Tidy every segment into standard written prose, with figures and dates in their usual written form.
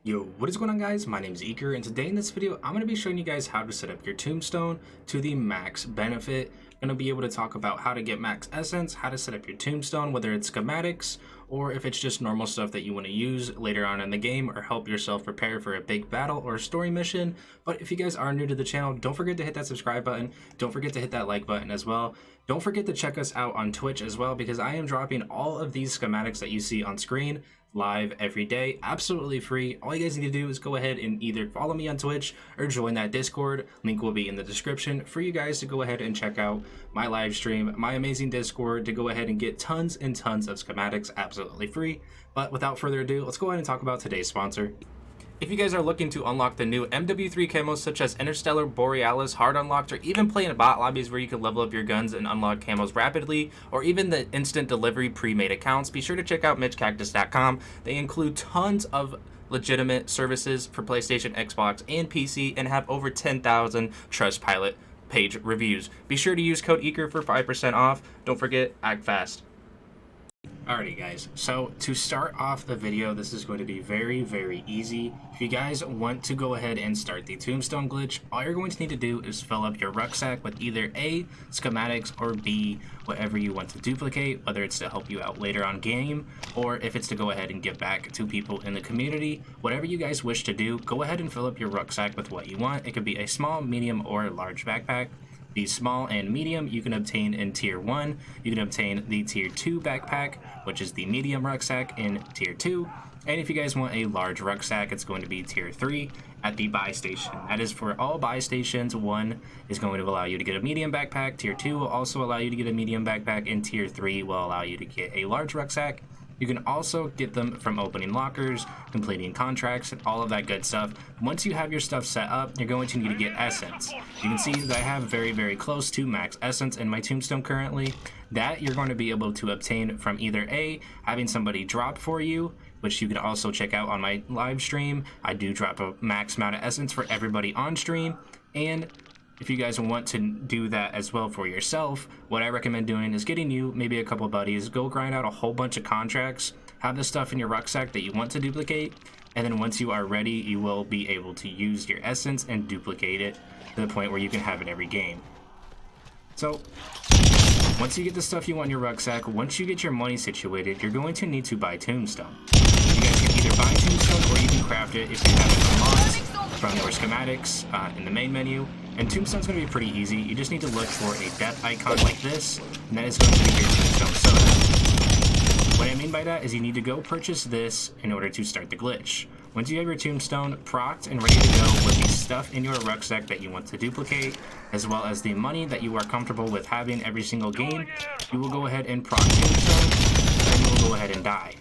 Yo, what is going on guys? My name is Eakr, and today in this video I'm going to be showing you guys how to set up your tombstone to the max benefit. I'm going to be able to talk about how to get max essence, how to set up your tombstone, whether it's schematics or if it's just normal stuff that you want to use later on in the game or help yourself prepare for a big battle or a story mission. But if you guys are new to the channel, don't forget to hit that subscribe button. Don't forget to hit that like button as well. Don't forget to check us out on Twitch as well, because I am dropping all of these schematics that you see on screen live every day, absolutely free. All you guys need to do is go ahead and either follow me on Twitch or join that Discord. Link will be in the description for you guys to go ahead and check out my live stream, my amazing Discord, to go ahead and get tons and tons of schematics absolutely free. But without further ado, let's go ahead and talk about today's sponsor. If you guys are looking to unlock the new MW3 camos such as Interstellar, Borealis, Hard Unlocked, or even play in bot lobbies where you can level up your guns and unlock camos rapidly, or even the instant delivery pre-made accounts, be sure to check out MitchCactus.com. They include tons of legitimate services for PlayStation, Xbox, and PC, and have over 10,000 Trustpilot page reviews. Be sure to use code Eakr for 5% off. Don't forget, act fast. Alrighty guys, so to start off the video, this is going to be very easy. If you guys want to go ahead and start the tombstone glitch, all you're going to need to do is fill up your rucksack with either A, schematics, or B, whatever you want to duplicate, whether it's to help you out later on game, or if it's to go ahead and give back to people in the community. Whatever you guys wish to do, go ahead and fill up your rucksack with what you want. It could be a small, medium, or a large backpack. The small and medium you can obtain in tier 1. You can obtain the tier 2 backpack, which is the medium rucksack, in tier 2. And if you guys want a large rucksack, it's going to be tier 3 at the buy station. That is for all buy stations. 1 is going to allow you to get a medium backpack, tier 2 will also allow you to get a medium backpack, and tier 3 will allow you to get a large rucksack. You can also get them from opening lockers, completing contracts, and all of that good stuff. Once you have your stuff set up, you're going to need to get essence. You can see that I have very close to max essence in my tombstone currently. That you're going to be able to obtain from either A, having somebody drop for you, which you can also check out on my live stream. I do drop a max amount of essence for everybody on stream, and if you guys want to do that as well for yourself, what I recommend doing is getting you maybe a couple buddies, go grind out a whole bunch of contracts, have the stuff in your rucksack that you want to duplicate, and then once you are ready, you will be able to use your essence and duplicate it to the point where you can have it every game. So once you get the stuff you want in your rucksack, once you get your money situated, you're going to need to buy tombstone. You guys can either buy tombstone or you can craft it if you have it unlocked from your schematics in the main menu. And tombstone's going to be pretty easy. You just need to look for a death icon like this, and that is going to be your tombstone soda. What I mean by that is you need to go purchase this in order to start the glitch. Once you have your tombstone procced and ready to go with the stuff in your rucksack that you want to duplicate, as well as the money that you are comfortable with having every single game, you will go ahead and proc tombstone, and you will go ahead and die.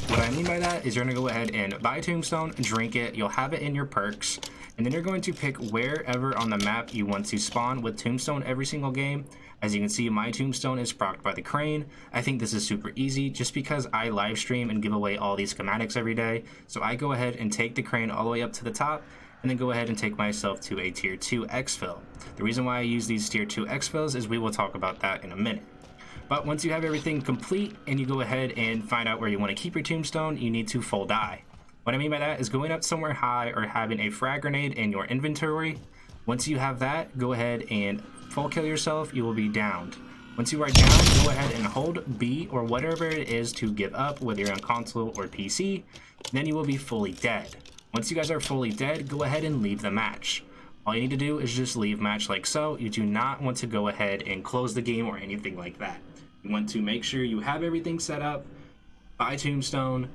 What I mean by that is you're going to go ahead and buy tombstone, drink it, you'll have it in your perks, and then you're going to pick wherever on the map you want to spawn with tombstone every single game. As you can see, my tombstone is procced by the crane. I think this is super easy just because I live stream and give away all these schematics every day. So I go ahead and take the crane all the way up to the top, and then go ahead and take myself to a tier 2 exfil. The reason why I use these tier 2 exfils is we will talk about that in a minute. But once you have everything complete and you go ahead and find out where you want to keep your tombstone, you need to full die. What I mean by that is going up somewhere high or having a frag grenade in your inventory. Once you have that, go ahead and full kill yourself, you will be downed. Once you are down, go ahead and hold B or whatever it is to give up, whether you're on console or PC, then you will be fully dead. Once you guys are fully dead, go ahead and leave the match. All you need to do is just leave match like so. You do not want to go ahead and close the game or anything like that. You want to make sure you have everything set up, buy tombstone,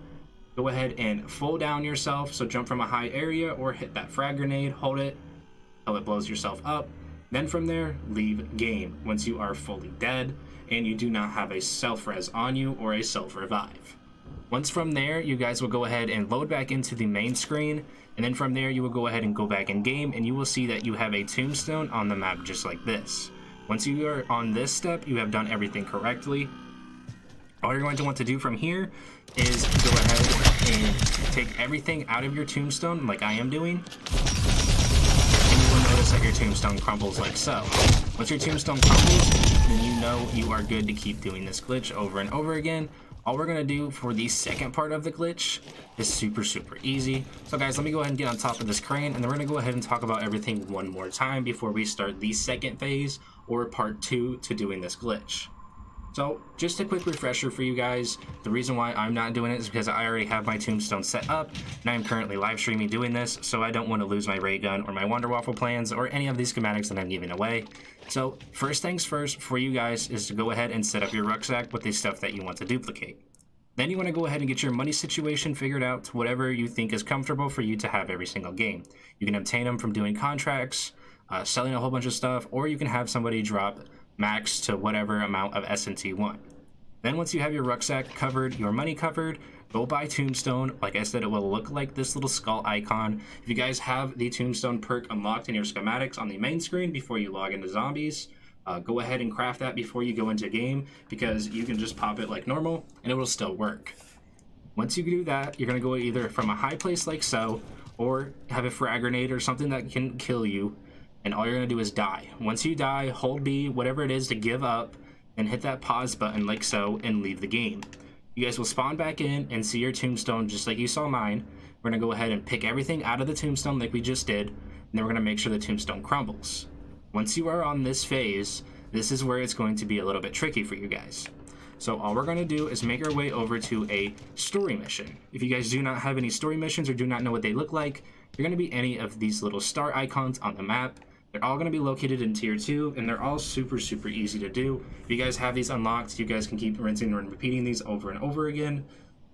go ahead and full down yourself, so jump from a high area or hit that frag grenade, hold it until it blows yourself up. Then from there, leave game once you are fully dead and you do not have a self-res on you or a self-revive. Once from there, you guys will go ahead and load back into the main screen, and then from there you will go ahead and go back in game, and you will see that you have a tombstone on the map just like this. Once you are on this step, you have done everything correctly. All you're going to want to do from here is go ahead and take everything out of your tombstone like I am doing. And you will notice that your tombstone crumbles like so. Once your tombstone crumbles, then you know you are good to keep doing this glitch over and over again. All we're gonna do for the second part of the glitch is super easy. So guys, let me go ahead and get on top of this crane, and then we're gonna go ahead and talk about everything one more time before we start the second phase or part 2 to doing this glitch. So just a quick refresher for you guys, the reason why I'm not doing it is because I already have my tombstone set up and I'm currently live streaming doing this, so I don't want to lose my ray gun or my Wonder Waffle plans or any of these schematics that I'm giving away. So first things first for you guys is to go ahead and set up your rucksack with the stuff that you want to duplicate. Then you want to go ahead and get your money situation figured out to whatever you think is comfortable for you to have every single game. You can obtain them from doing contracts, selling a whole bunch of stuff, or you can have somebody drop max to whatever amount of essence you want. Then once you have your rucksack covered, your money covered, go buy Tombstone. Like I said, it will look like this little skull icon. If you guys have the Tombstone perk unlocked in your schematics on the main screen before you log into zombies, go ahead and craft that before you go into game, because you can just pop it like normal and it will still work. Once you do that, you're going to go either from a high place like so, or have a frag grenade or something that can kill you, and all you're going to do is die. Once you die, hold B, whatever it is, to give up, and hit that pause button like so, and leave the game. You guys will spawn back in and see your tombstone just like you saw mine. We're going to go ahead and pick everything out of the tombstone like we just did, and then we're going to make sure the tombstone crumbles. Once you are on this phase, this is where it's going to be a little bit tricky for you guys. So all we're going to do is make our way over to a story mission. If you guys do not have any story missions or do not know what they look like, they're going to be any of these little star icons on the map. They're all going to be located in tier 2, and they're all super easy to do. If you guys have these unlocked, you guys can keep rinsing and repeating these over and over again.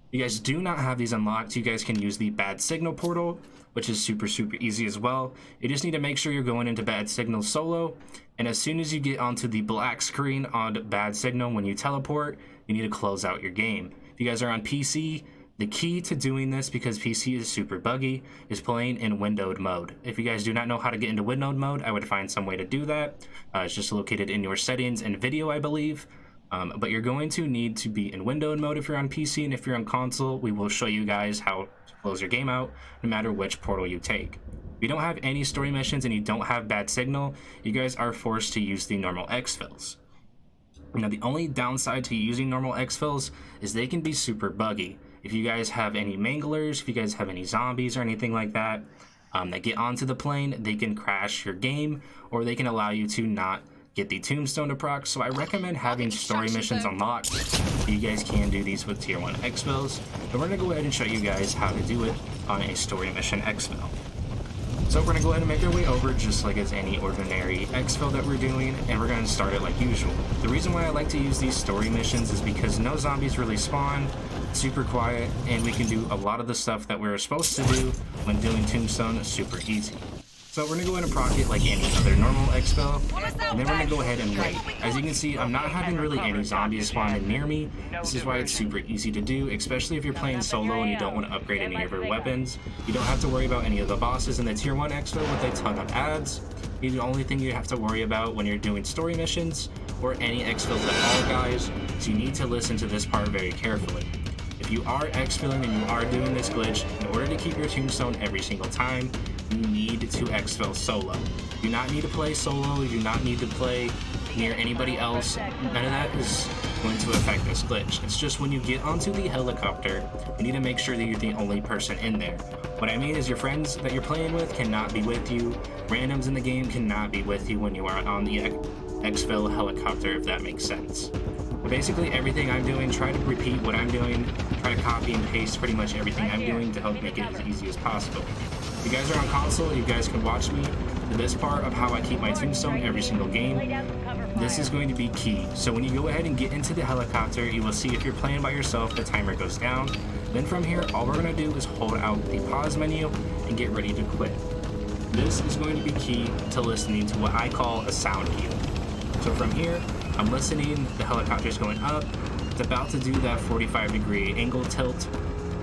If you guys do not have these unlocked, you guys can use the bad signal portal, which is super easy as well. You just need to make sure you're going into bad signal solo, and as soon as you get onto the black screen on bad signal when you teleport, you need to close out your game. If you guys are on PC, the key to doing this, because PC is super buggy, is playing in windowed mode. If you guys do not know how to get into windowed mode, I would find some way to do that. It's just located in your settings and video, I believe. But you're going to need to be in windowed mode if you're on PC, and if you're on console, we will show you guys how to close your game out, no matter which portal you take. If you don't have any story missions and you don't have bad signal, you guys are forced to use the normal exfils. Now, the only downside to using normal exfils is they can be super buggy. If you guys have any manglers, if you guys have any zombies or anything like that that get onto the plane, they can crash your game, or they can allow you to not get the tombstone to proc. So I recommend having story missions unlocked. You guys can do these with tier 1 exfils, but we're going to go ahead and show you guys how to do it on a story mission exfil. So we're going to go ahead and make our way over just like as any ordinary exfil that we're doing, and we're going to start it like usual. The reason why I like to use these story missions is because no zombies really spawn, super quiet, and we can do a lot of the stuff that we're supposed to do when doing Tombstone super easy. So we're going to go ahead and proc it like any other normal exfil, and then we're going to go ahead and wait. As you can see, I'm not having really any zombies spawning near me. This is why it's super easy to do, especially if you're playing solo and you don't want to upgrade any of your weapons. You don't have to worry about any of the bosses in the tier 1 exfil with a ton of ads. The only thing you have to worry about when you're doing story missions or any exfils at all, guys, so you need to listen to this part very carefully. If you are exfilling and you are doing this glitch, in order to keep your tombstone every single time, you need to exfil solo. You do not need to play solo, you do not need to play near anybody else. None of that is going to affect this glitch. It's just when you get onto the helicopter, you need to make sure that you're the only person in there. What I mean is your friends that you're playing with cannot be with you. Randoms in the game cannot be with you when you are on the exfil helicopter, if that makes sense. Basically everything I'm doing, try to repeat what I'm doing, try to copy and paste pretty much everything I'm doing to help make it as easy as possible. If you guys are on console, you guys can watch me for this part of how I keep my tombstone every single game. This is going to be key. So when you go ahead and get into the helicopter, you will see if you're playing by yourself, the timer goes down. Then from here, all we're going to do is hold out the pause menu and get ready to quit. This is going to be key to listening to what I call a sound cue. So from here, I'm listening, the helicopter's going up, it's about to do that 45-degree angle tilt,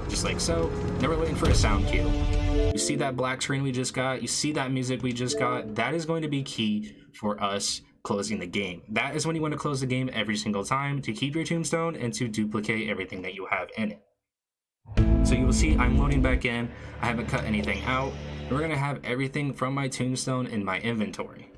just like so. Now we're waiting for a sound cue. You see that black screen we just got, you see that music we just got, that is going to be key for us closing the game. That is when you want to close the game every single time to keep your tombstone and to duplicate everything that you have in it. So you will see I'm loading back in, I haven't cut anything out, and we're going to have everything from my tombstone in my inventory.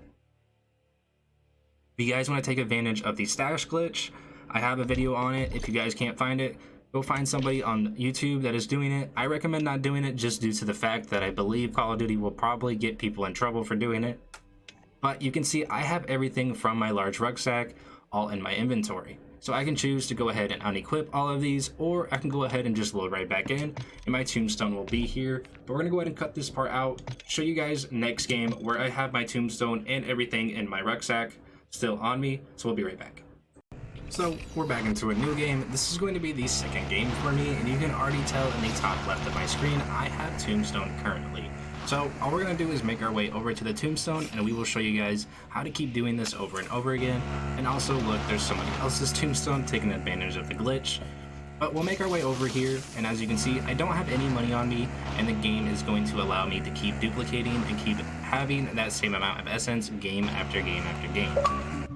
If you guys want to take advantage of the stash glitch, I have a video on it. If you guys can't find it, go find somebody on YouTube that is doing it. I recommend not doing it just due to the fact that I believe Call of Duty will probably get people in trouble for doing it. But you can see I have everything from my large rucksack all in my inventory. So I can choose to go ahead and unequip all of these, or I can go ahead and just load right back in, and my tombstone will be here. But we're gonna go ahead and cut this part out, show you guys next game where I have my tombstone and everything in my rucksack still on me. So we'll be right back. So we're back into a new game. This is going to be the second game for me, and you can already tell in the top left of my screen I have tombstone currently. So all we're going to do is make our way over to the tombstone, and we will show you guys how to keep doing this over and over again. And also, look, there's somebody else's tombstone taking advantage of the glitch. But we'll make our way over here, and as you can see, I don't have any money on me, and the game is going to allow me to keep duplicating and keep having that same amount of essence game after game after game.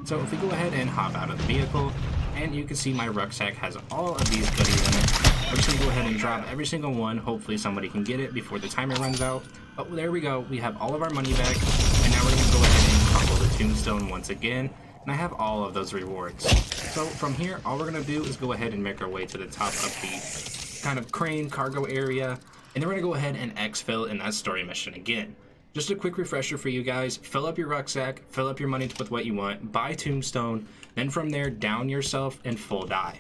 So if we go ahead and hop out of the vehicle, and you can see my rucksack has all of these goodies in it. We're just gonna go ahead and drop every single one. Hopefully somebody can get it before the timer runs out. Oh, there we go. We have all of our money back, and now we're gonna go ahead and crumble the tombstone once again. And I have all of those rewards. So from here, all we're gonna do is go ahead and make our way to the top of the kind of crane cargo area, and then we're gonna go ahead and exfil in that story mission again. Just a quick refresher for you guys, fill up your rucksack, fill up your money with what you want, buy tombstone, then from there, down yourself and full die.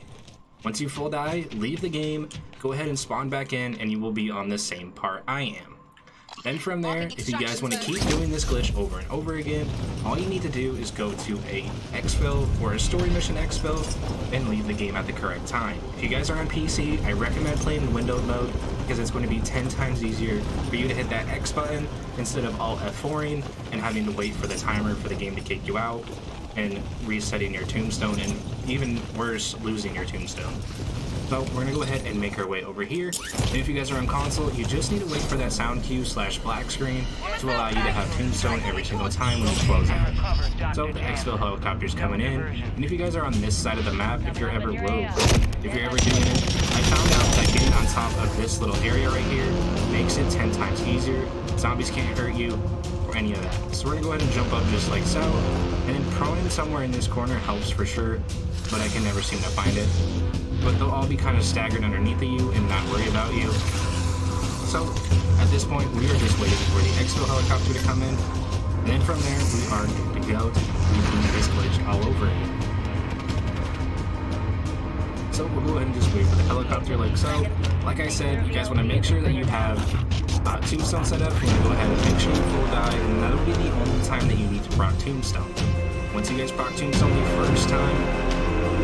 Once you full die, leave the game, go ahead and spawn back in, and you will be on the same part I am. Then from there, if you guys want to keep doing this glitch over and over again, all you need to do is go to a exfil or a story mission exfil and leave the game at the correct time. If you guys are on PC, I recommend playing in windowed mode because it's going to be 10 times easier for you to hit that X button instead of Alt F4ing and having to wait for the timer for the game to kick you out and resetting your tombstone, and even worse, losing your tombstone. So we're gonna go ahead and make our way over here, and if you guys are on console, you just need to wait for that sound cue / black screen to allow you to have tombstone every single time when you close it. So the exfil helicopter's coming in, and if you guys are on this side of the map, if you're ever doing it, I found out that getting on top of this little area right here makes it 10 times easier. Zombies can't hurt you or any of that. So we're gonna go ahead and jump up just like so, and then proning somewhere in this corner helps for sure, but I can never seem to find it. But they'll all be kind of staggered underneath of you and not worry about you. So at this point, we are just waiting for the exfil helicopter to come in, and then from there we are good to go to repeat this glitch all over again. So we'll go ahead and just wait for the helicopter like so. Like I said, you guys want to make sure that you have tombstone set up. You want to go ahead and make sure you full die, and that'll be the only time that you need to proc tombstone. Once you guys proc tombstone the first time,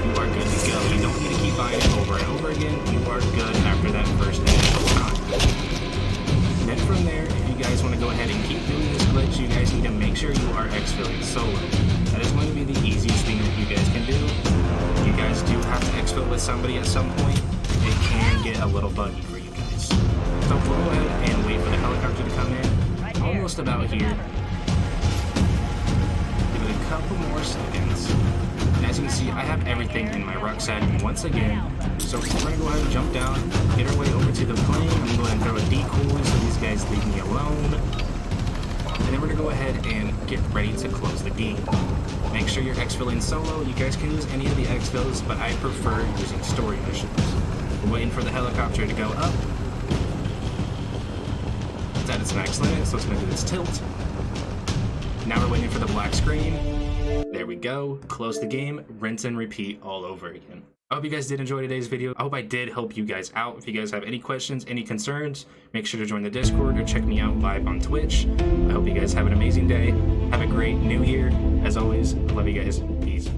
you are good to go. You don't need to keep buying it over and over again. You are good after that first initial time. And then from there, if you guys want to go ahead and keep doing this glitch, you guys need to make sure you are exfilling solo. That is going to be the easiest thing that you guys can do. If you guys do have to exfil with somebody at some point, it can get a little buggy for you guys. So we'll go ahead and wait for the helicopter to come in. Almost about here. Give it a couple more seconds. And as you can see, I have everything in my rucksack once again. So we're going to go ahead and jump down, get our way over to the plane. I'm going to go ahead and throw a decoy so these guys leave me alone. And then we're going to go ahead and get ready to close the game. Make sure you're exfilling solo. You guys can use any of the exfils, but I prefer using story missions. We're waiting for the helicopter to go up. It's at its max limit, so it's going to do its tilt. Now we're waiting for the black screen. There we go. Close the game, rinse and repeat all over again. I hope you guys did enjoy today's video. I hope I did help you guys out. If you guys have any questions, any concerns, make sure to join the Discord or check me out live on Twitch. I hope you guys have an amazing day. Have a great new year. As always, I love you guys. Peace.